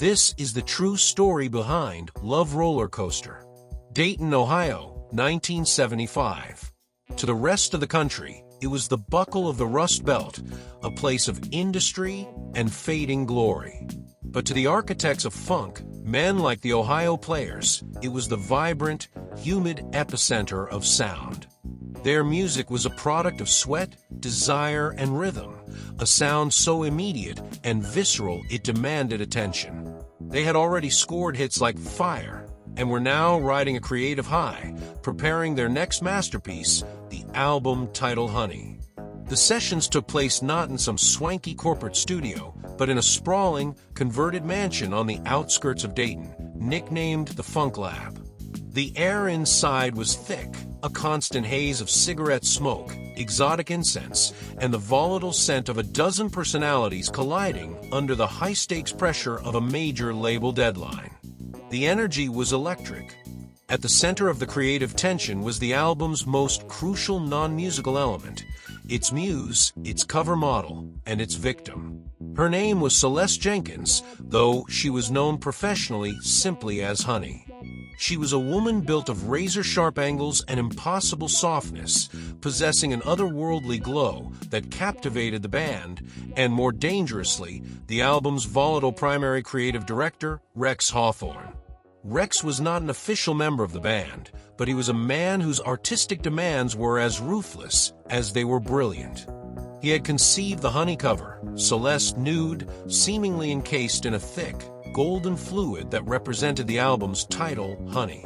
This is the true story behind Love Rollercoaster. Dayton, Ohio, 1975. To the rest of the country, it was the buckle of the Rust Belt, a place of industry and fading glory. But to the architects of funk, men like the Ohio Players, it was the vibrant, humid epicenter of sound. Their music was a product of sweat, desire, and rhythm, a sound so immediate and visceral it demanded attention. They had already scored hits like Fire, and were now riding a creative high, preparing their next masterpiece, the album titled Honey. The sessions took place not in some swanky corporate studio, but in a sprawling, converted mansion on the outskirts of Dayton, nicknamed the Funk Lab. The air inside was thick, a constant haze of cigarette smoke, exotic incense, and the volatile scent of a dozen personalities colliding under the high-stakes pressure of a major label deadline. The energy was electric. At the center of the creative tension was the album's most crucial non-musical element, its muse, its cover model, and its victim. Her name was Celeste Jenkins, though she was known professionally simply as Honey. She was a woman built of razor-sharp angles and impossible softness, possessing an otherworldly glow that captivated the band, and more dangerously, the album's volatile primary creative director, Rex Hawthorne. Rex was not an official member of the band, but he was a man whose artistic demands were as ruthless as they were brilliant. He had conceived the Honey cover, Celeste nude, seemingly encased in a thick, golden fluid that represented the album's title, Honey.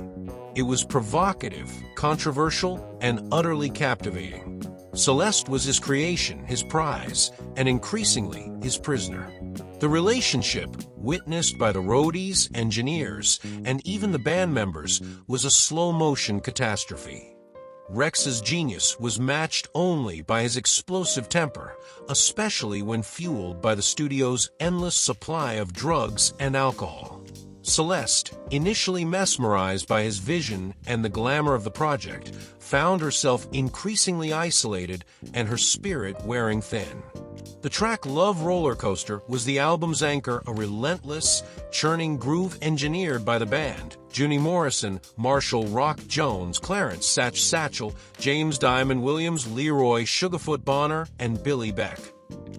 It was provocative, controversial, and utterly captivating. Celeste was his creation, his prize, and increasingly his prisoner. The relationship, witnessed by the roadies, engineers, and even the band members, was a slow-motion catastrophe. Rex's genius was matched only by his explosive temper, especially when fueled by the studio's endless supply of drugs and alcohol. Celeste, initially mesmerized by his vision and the glamour of the project, found herself increasingly isolated and her spirit wearing thin. The track Love Rollercoaster was the album's anchor, a relentless, churning groove engineered by the band. Juni Morrison, Marshall Rock Jones, Clarence Satch Satchel, James Diamond Williams, Leroy Sugarfoot Bonner, and Billy Beck.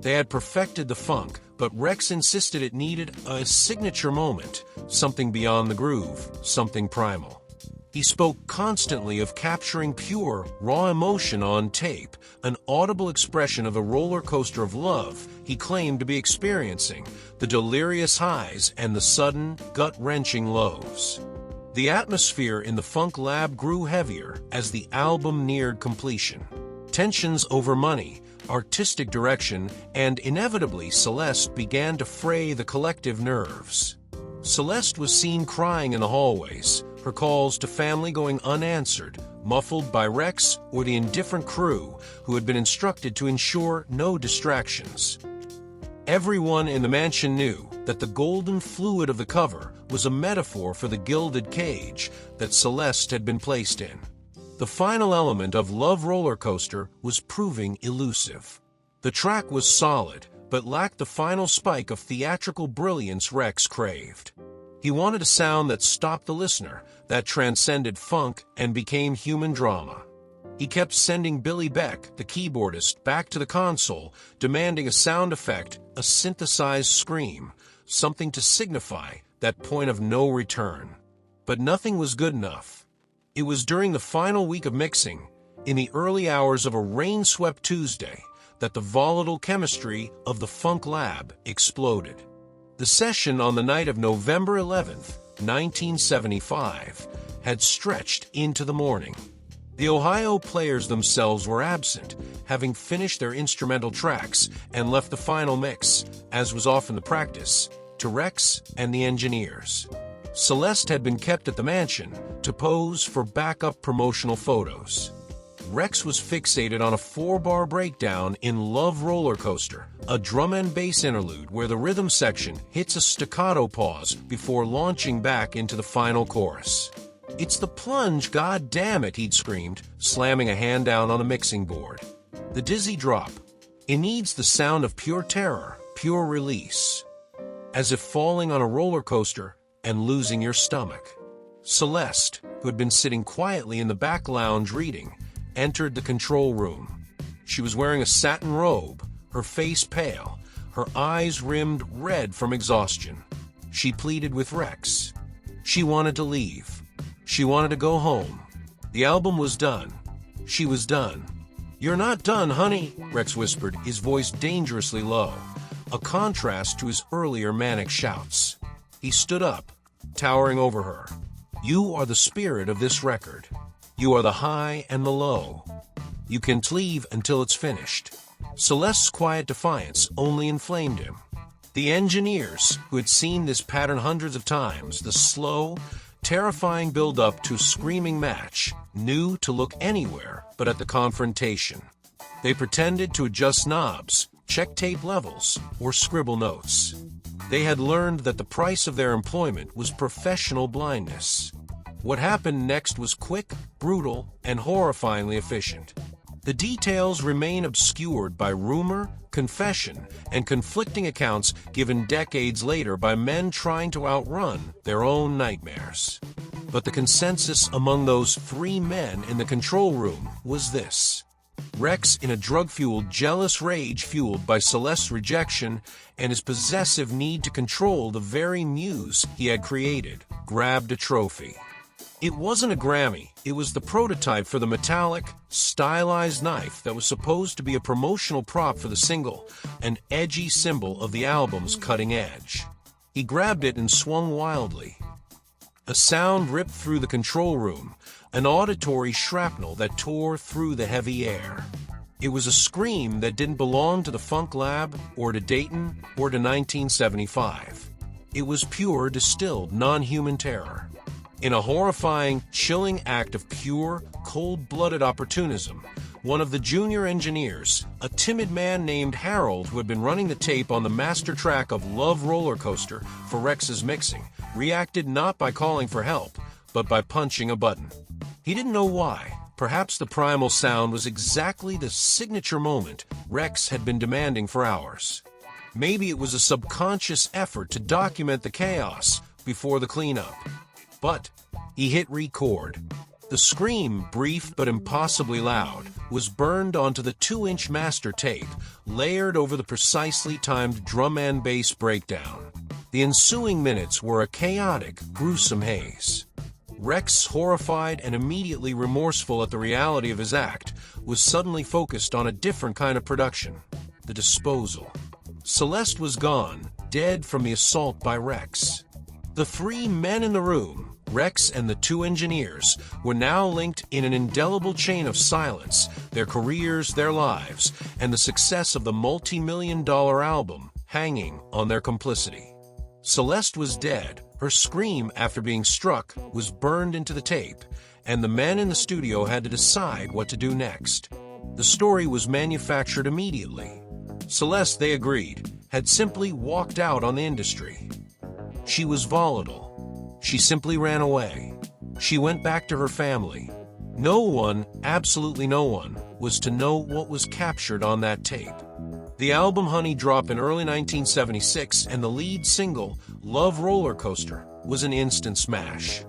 They had perfected the funk, but Rex insisted it needed a signature moment, something beyond the groove, something primal. He spoke constantly of capturing pure, raw emotion on tape, an audible expression of the roller coaster of love he claimed to be experiencing, the delirious highs and the sudden, gut-wrenching lows. The atmosphere in the Funk Lab grew heavier as the album neared completion. Tensions over money, artistic direction, and inevitably Celeste began to fray the collective nerves. Celeste was seen crying in the hallways, her calls to family going unanswered, muffled by Rex or the indifferent crew who had been instructed to ensure no distractions. Everyone in the mansion knew that the golden fluid of the cover was a metaphor for the gilded cage that Celeste had been placed in. The final element of Love Rollercoaster was proving elusive. The track was solid, but lacked the final spike of theatrical brilliance Rex craved. He wanted a sound that stopped the listener, that transcended funk and became human drama. He kept sending Billy Beck, the keyboardist, back to the console, demanding a sound effect, a synthesized scream, something to signify that point of no return. But nothing was good enough. It was during the final week of mixing, in the early hours of a rain-swept Tuesday, that the volatile chemistry of the Funk Lab exploded. The session on the night of November 11th, 1975, had stretched into the morning. The Ohio Players themselves were absent, having finished their instrumental tracks and left the final mix, as was often the practice, to Rex and the engineers. Celeste had been kept at the mansion to pose for backup promotional photos. Rex was fixated on a 4-bar breakdown in Love Rollercoaster, a drum and bass interlude where the rhythm section hits a staccato pause before launching back into the final chorus. "It's the plunge, god damn it," he'd screamed, slamming a hand down on the mixing board. The dizzy drop. It needs the sound of pure terror, pure release. as if falling on a roller coaster and losing your stomach. Celeste, who had been sitting quietly in the back lounge reading, entered the control room. She was wearing a satin robe, her face pale, her eyes rimmed red from exhaustion. She pleaded with Rex. She wanted to leave. She wanted to go home. The album was done. She was done. "You're not done, honey," Rex whispered, his voice dangerously low, a contrast to his earlier manic shouts. He stood up, towering over her. "You are the spirit of this record. You are the high and the low. You can't leave until it's finished." Celeste's quiet defiance only inflamed him. The engineers, who had seen this pattern hundreds of times, the slow, terrifying build-up to a screaming match, knew to look anywhere but at the confrontation. They pretended to adjust knobs, check tape levels, or scribble notes. They had learned that the price of their employment was professional blindness. What happened next was quick, brutal, and horrifyingly efficient. The details remain obscured by rumor, confession, and conflicting accounts given decades later by men trying to outrun their own nightmares. But the consensus among those three men in the control room was this. Rex, in a drug-fueled, jealous rage fueled by Celeste's rejection and his possessive need to control the very muse he had created, grabbed a trophy. It wasn't a Grammy, it was the prototype for the metallic, stylized knife that was supposed to be a promotional prop for the single, an edgy symbol of the album's cutting edge. He grabbed it and swung wildly. A sound ripped through the control room, an auditory shrapnel that tore through the heavy air. It was a scream that didn't belong to the Funk Lab, or to Dayton, or to 1975. It was pure, distilled, non-human terror. In a horrifying, chilling act of pure, cold-blooded opportunism, one of the junior engineers, a timid man named Harold who had been running the tape on the master track of Love Rollercoaster for Rex's mixing, reacted not by calling for help, but by punching a button. He didn't know why. Perhaps the primal sound was exactly the signature moment Rex had been demanding for hours. Maybe it was a subconscious effort to document the chaos before the cleanup. But he hit record. The scream, brief but impossibly loud, was burned onto the 2-inch master tape, layered over the precisely timed drum and bass breakdown. The ensuing minutes were a chaotic, gruesome haze. Rex, horrified and immediately remorseful at the reality of his act, was suddenly focused on a different kind of production, the disposal. Celeste was gone, dead from the assault by Rex. The three men in the room, Rex and the two engineers, were now linked in an indelible chain of silence, their careers, their lives, and the success of the multi-million-dollar album hanging on their complicity. Celeste was dead. Her scream after being struck was burned into the tape, and the men in the studio had to decide what to do next. The story was manufactured immediately. Celeste, they agreed, had simply walked out on the industry. She was volatile. She simply ran away. She went back to her family. No one, absolutely no one, was to know what was captured on that tape. The album Honey dropped in early 1976, and the lead single, Love Rollercoaster, was an instant smash.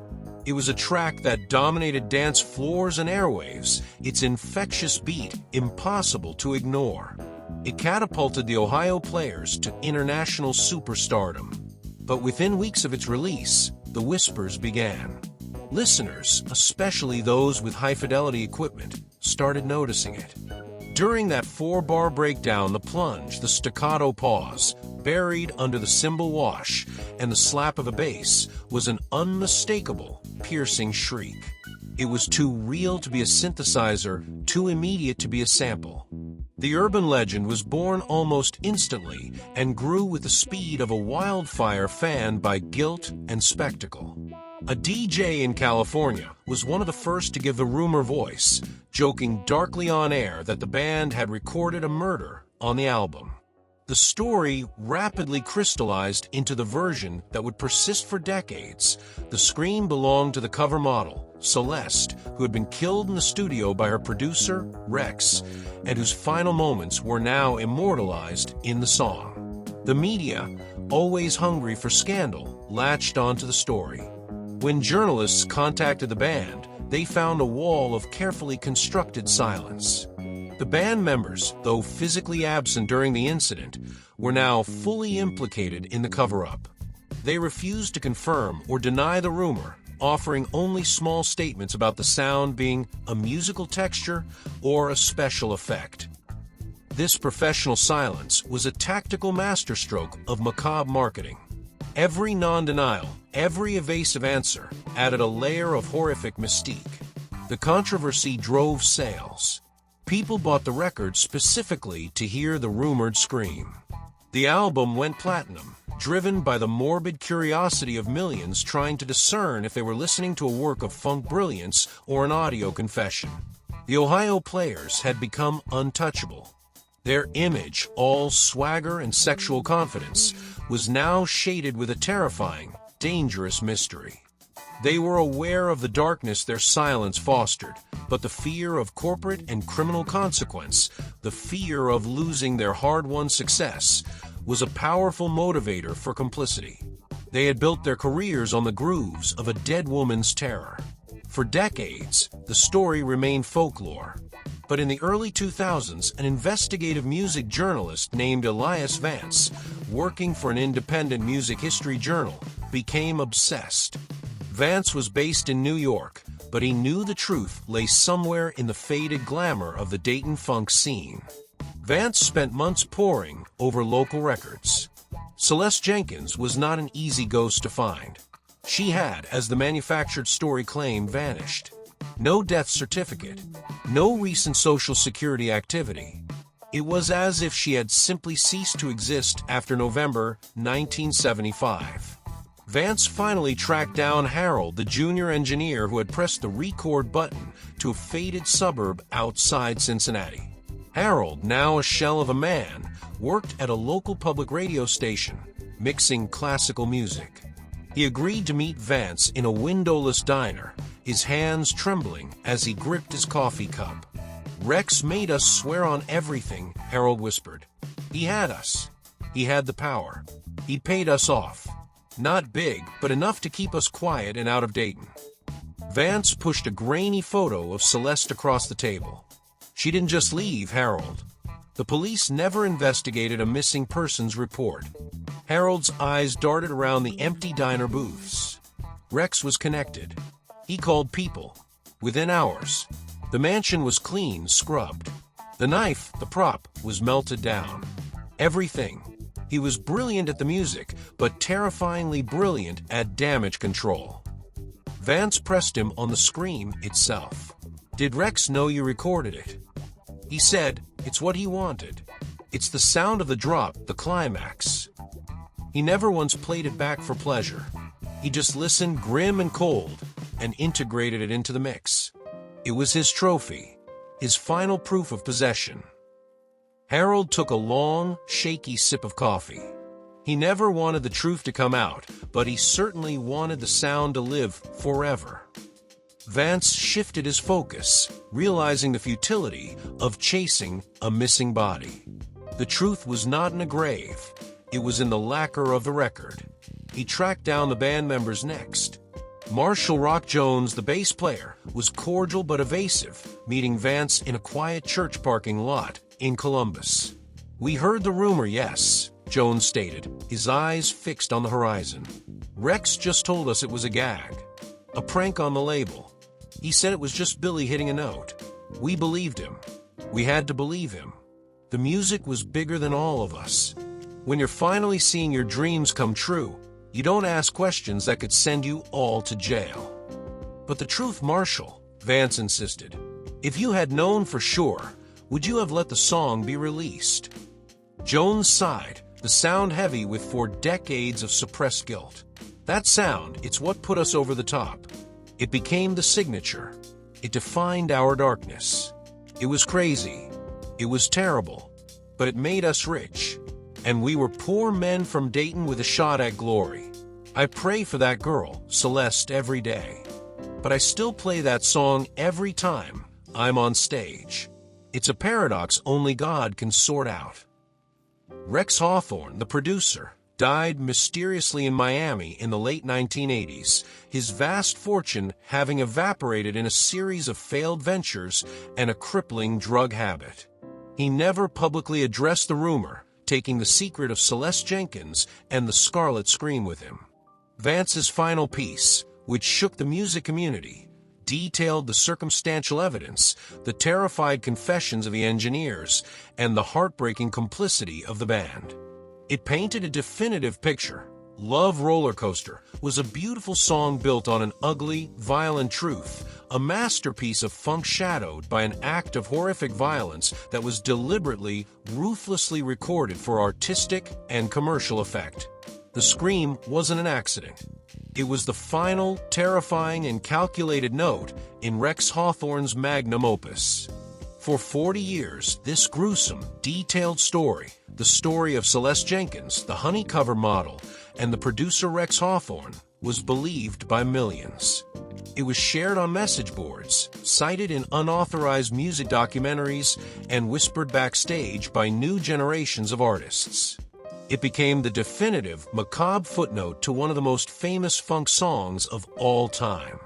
It was a track that dominated dance floors and airwaves, its infectious beat impossible to ignore. It catapulted the Ohio Players to international superstardom. But within weeks of its release, the whispers began. Listeners, especially those with high-fidelity equipment, started noticing it. During that 4-bar breakdown, the plunge, the staccato pause, buried under the cymbal wash, and the slap of a bass, was an unmistakable, piercing shriek. It was too real to be a synthesizer, too immediate to be a sample. The urban legend was born almost instantly and grew with the speed of a wildfire fanned by guilt and spectacle. A DJ in California was one of the first to give the rumor voice, joking darkly on air that the band had recorded a murder on the album. The story rapidly crystallized into the version that would persist for decades. The scream belonged to the cover model, Celeste, who had been killed in the studio by her producer, Rex, and whose final moments were now immortalized in the song. The media, always hungry for scandal, latched onto the story. When journalists contacted the band, they found a wall of carefully constructed silence. The band members, though physically absent during the incident, were now fully implicated in the cover-up. They refused to confirm or deny the rumor, offering only small statements about the sound being a musical texture or a special effect. This professional silence was a tactical masterstroke of macabre marketing. Every non-denial, every evasive answer added a layer of horrific mystique. The controversy drove sales. People bought the record specifically to hear the rumored scream. The album went platinum, driven by the morbid curiosity of millions trying to discern if they were listening to a work of funk brilliance or an audio confession. The Ohio Players had become untouchable. Their image, all swagger and sexual confidence, was now shaded with a terrifying, dangerous mystery. They were aware of the darkness their silence fostered, but the fear of corporate and criminal consequence, the fear of losing their hard-won success, was a powerful motivator for complicity. They had built their careers on the grooves of a dead woman's terror. For decades, the story remained folklore. But in the early 2000s, an investigative music journalist named Elias Vance, working for an independent music history journal, became obsessed. Vance was based in New York, but he knew the truth lay somewhere in the faded glamour of the Dayton funk scene. Vance spent months poring over local records. Celeste Jenkins was not an easy ghost to find. She had, as the manufactured story claimed, vanished. No death certificate, no recent Social Security activity. It was as if she had simply ceased to exist after November 1975. Vance finally tracked down Harold, the junior engineer who had pressed the record button to a faded suburb outside Cincinnati. Harold, now a shell of a man, worked at a local public radio station, mixing classical music. He agreed to meet Vance in a windowless diner, his hands trembling as he gripped his coffee cup. "Rex made us swear on everything," Harold whispered. "He had us. He had the power. He paid us off. Not big, but enough to keep us quiet and out of Dayton." Vance pushed a grainy photo of Celeste across the table. "She didn't just leave, Harold. The police never investigated a missing persons report." Harold's eyes darted around the empty diner booths. Rex was connected. He called people. Within hours, the mansion was clean, scrubbed. The knife, the prop, was melted down. Everything. He was brilliant at the music, but terrifyingly brilliant at damage control. Vance pressed him on the scream itself. "Did Rex know you recorded it?" He said, "It's what he wanted. It's the sound of the drop, the climax." He never once played it back for pleasure. He just listened grim and cold and integrated it into the mix. It was his trophy, his final proof of possession. Harold took a long, shaky sip of coffee. He never wanted the truth to come out, but he certainly wanted the sound to live forever. Vance shifted his focus, realizing the futility of chasing a missing body. The truth was not in a grave. It was in the lacquer of the record. He tracked down the band members next. Marshall Rock Jones, the bass player, was cordial but evasive, meeting Vance in a quiet church parking lot in Columbus. "We heard the rumor, yes," Jones stated, his eyes fixed on the horizon. "Rex just told us it was a gag, a prank on the label. He said it was just Billy hitting a note. We believed him. We had to believe him. The music was bigger than all of us. When you're finally seeing your dreams come true, you don't ask questions that could send you all to jail." "But the truth, Marshall," Vance insisted. "If you had known for sure, would you have let the song be released?" Jones sighed, the sound heavy with 4 decades of suppressed guilt. "That sound, it's what put us over the top. It became the signature. It defined our darkness. It was crazy. It was terrible. But it made us rich. And we were poor men from Dayton with a shot at glory. I pray for that girl, Celeste, every day. But I still play that song every time I'm on stage. It's a paradox only God can sort out." Rex Hawthorne, the producer, died mysteriously in Miami in the late 1980s, his vast fortune having evaporated in a series of failed ventures and a crippling drug habit. He never publicly addressed the rumor, taking the secret of Celeste Jenkins and the Scarlet Scream with him. Vance's final piece, which shook the music community, detailed the circumstantial evidence, the terrified confessions of the engineers, and the heartbreaking complicity of the band. It painted a definitive picture. Love Rollercoaster was a beautiful song built on an ugly, violent truth, a masterpiece of funk shadowed by an act of horrific violence that was deliberately, ruthlessly recorded for artistic and commercial effect. The scream wasn't an accident. It was the final, terrifying, and calculated note in Rex Hawthorne's magnum opus. For 40 years, this gruesome, detailed story, the story of Celeste Jenkins, the honey cover model, and the producer Rex Hawthorne, was believed by millions. It was shared on message boards, cited in unauthorized music documentaries, and whispered backstage by new generations of artists. It became the definitive, macabre footnote to one of the most famous funk songs of all time.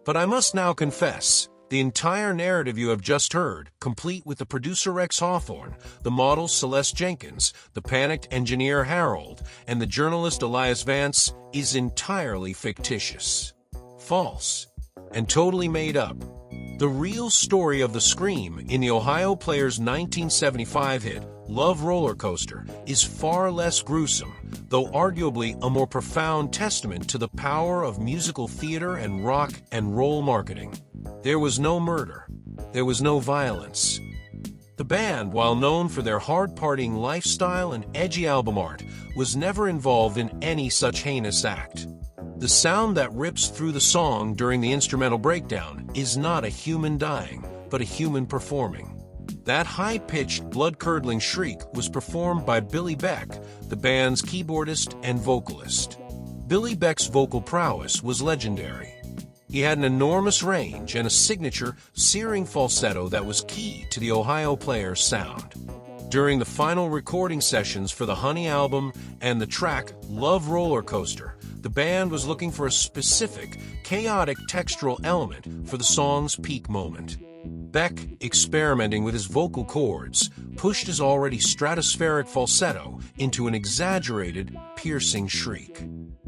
But I must now confess, the entire narrative you have just heard, complete with the producer Rex Hawthorne, the model Celeste Jenkins, the panicked engineer Harold, and the journalist Elias Vance, is entirely fictitious, false, and totally made up. The real story of the scream in the Ohio Players' 1975 hit, Love Rollercoaster, is far less gruesome, though arguably a more profound testament to the power of musical theater and rock and roll marketing. There was no murder. There was no violence. The band, while known for their hard-partying lifestyle and edgy album art, was never involved in any such heinous act. The sound that rips through the song during the instrumental breakdown is not a human dying, but a human performing. That high-pitched, blood-curdling shriek was performed by Billy Beck, the band's keyboardist and vocalist. Billy Beck's vocal prowess was legendary. He had an enormous range and a signature, searing falsetto that was key to the Ohio Players' sound. During the final recording sessions for the Honey album and the track Love Rollercoaster, the band was looking for a specific, chaotic textural element for the song's peak moment. Beck, experimenting with his vocal cords, pushed his already stratospheric falsetto into an exaggerated, piercing shriek.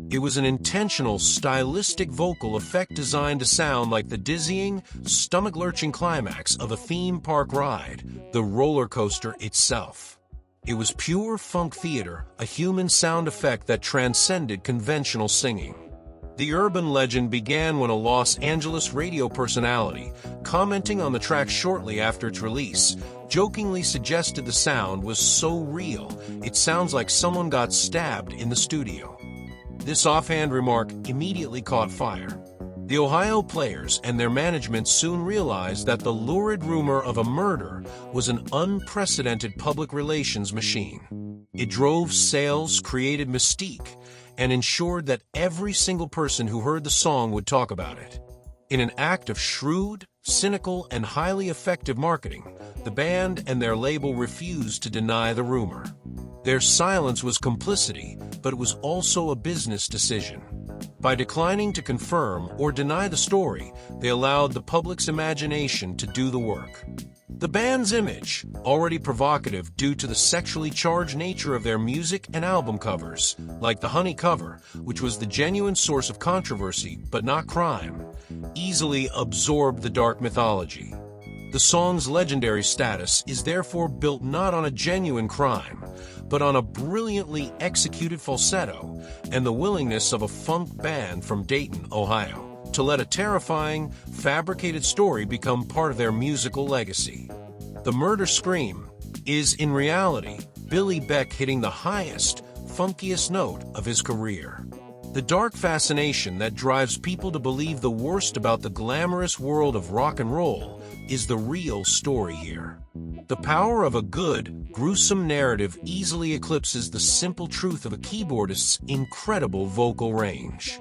It was an intentional, stylistic vocal effect designed to sound like the dizzying, stomach-lurching climax of a theme park ride, the roller coaster itself. It was pure funk theater, a human sound effect that transcended conventional singing. The urban legend began when a Los Angeles radio personality, commenting on the track shortly after its release, jokingly suggested the sound was so real, it sounds like someone got stabbed in the studio. This offhand remark immediately caught fire. The Ohio Players and their management soon realized that the lurid rumor of a murder was an unprecedented public relations machine. It drove sales, created mystique, and ensured that every single person who heard the song would talk about it. In an act of shrewd, cynical, and highly effective marketing, the band and their label refused to deny the rumor. Their silence was complicity, but it was also a business decision. By declining to confirm or deny the story, they allowed the public's imagination to do the work. The band's image, already provocative due to the sexually charged nature of their music and album covers, like the Honey cover, which was the genuine source of controversy but not crime, easily absorbed the dark mythology. The song's legendary status is therefore built not on a genuine crime, but on a brilliantly executed falsetto and the willingness of a funk band from Dayton, Ohio, to let a terrifying, fabricated story become part of their musical legacy. The murder scream is, in reality, Billy Beck hitting the highest, funkiest note of his career. The dark fascination that drives people to believe the worst about the glamorous world of rock and roll is the real story here. The power of a good, gruesome narrative easily eclipses the simple truth of a keyboardist's incredible vocal range.